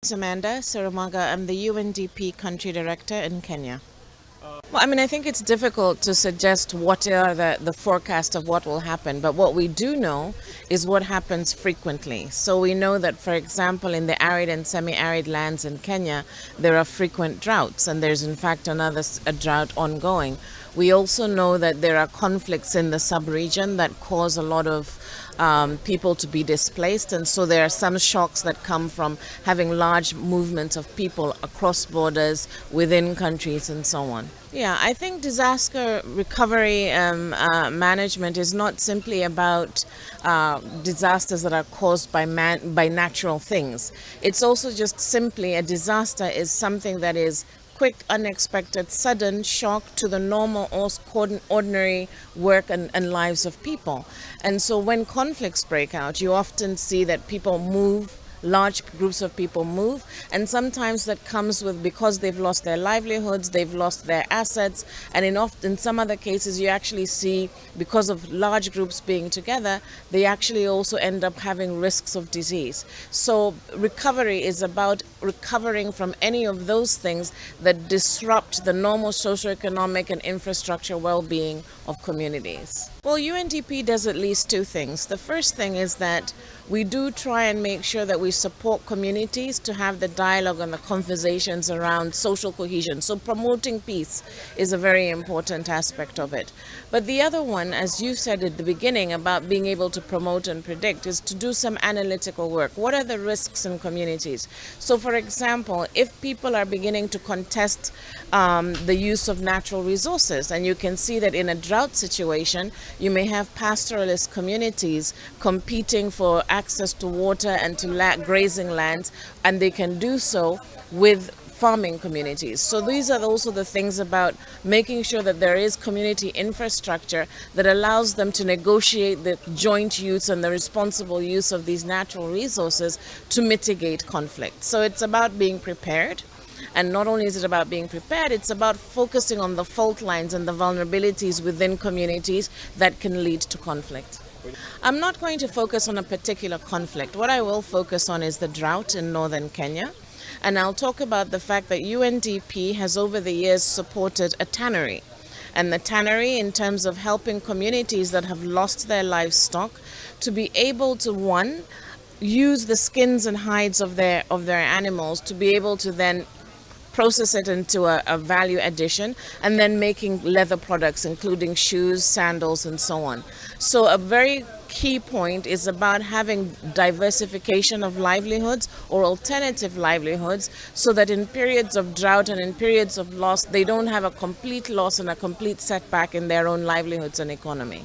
Amanda Serumaga. I'm the UNDP country director in Kenya. Well, I think it's difficult to suggest what are the forecast of what will happen, but what we do know is what happens frequently. So we know that, for example, in the arid and semi-arid lands in Kenya, there are frequent droughts, and there's in fact a drought ongoing. We also know that there are conflicts in the sub-region that cause a lot of people to be displaced, and so there are some shocks that come from having large movements of people across borders, within countries, and so on. Yeah, I think disaster recovery management is not simply about disasters that are caused by natural things. It's also just simply a disaster is something that is quick, unexpected, sudden shock to the normal or ordinary work and lives of people. And so when conflicts break out, you often see that people move, large groups of people move, and sometimes that comes with because they've lost their livelihoods, they've lost their assets, and in some other cases you actually see because of large groups being together, they actually also end up having risks of disease. So recovery is about recovering from any of those things that disrupt the normal socioeconomic and infrastructure well-being of communities. Well, UNDP does at least two things. The first thing is that we do try and make sure that we support communities to have the dialogue and the conversations around social cohesion. So promoting peace is a very important aspect of it. But the other one, as you said at the beginning about being able to promote and predict, is to do some analytical work. What are the risks in communities? So for example, if people are beginning to contest the use of natural resources, and you can see that in a drought situation, you may have pastoralist communities competing for access to water and to grazing lands, and they can do so with farming communities. So these are also the things about making sure that there is community infrastructure that allows them to negotiate the joint use and the responsible use of these natural resources to mitigate conflict. So it's about being prepared. And not only is it about being prepared, it's about focusing on the fault lines and the vulnerabilities within communities that can lead to conflict. I'm not going to focus on a particular conflict. What I will focus on is the drought in northern Kenya. And I'll talk about the fact that UNDP has over the years supported a tannery. And the tannery in terms of helping communities that have lost their livestock to be able to, one, use the skins and hides of their animals to be able to then process it into a value addition, and then making leather products, including shoes, sandals, and so on. So a very key point is about having diversification of livelihoods or alternative livelihoods, so that in periods of drought and in periods of loss, they don't have a complete loss and a complete setback in their own livelihoods and economy.